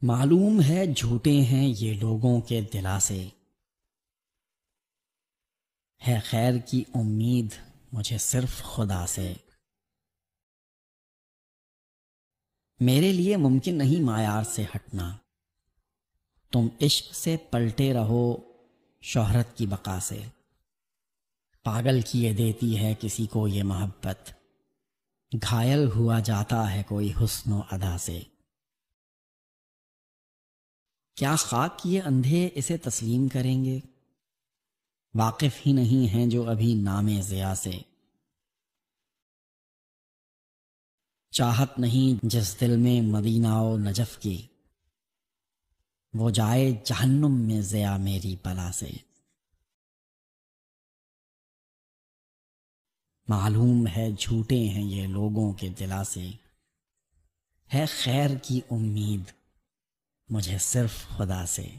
معلوم ہے جھوٹے ہیں یہ لوگوں کے دلاسے، ہے خیر کی امید مجھے صرف خدا سے۔ میرے لیے ممکن نہیں معیار سے ہٹنا، تم عشق سے پلٹے رہو شہرت کی بقا سے۔ پاگل کیے دیتی ہے کسی کو یہ محبت، گھائل ہوا جاتا ہے کوئی حسن و ادا سے۔ کیا خاک یہ اندھے اسے تسلیم کریں گے؟ واقف ہی نہیں ہیں جو ابھی نام ضیا سے۔ چاہت نہیں جس دل میں مدینہ و نجف کی، وہ جائے جہنم میں ضیا میری بلا سے۔ معلوم ہے جھوٹے ہیں یہ لوگوں کے دلاسے، ہے خیر کی امید مجھے صرف خدا سے۔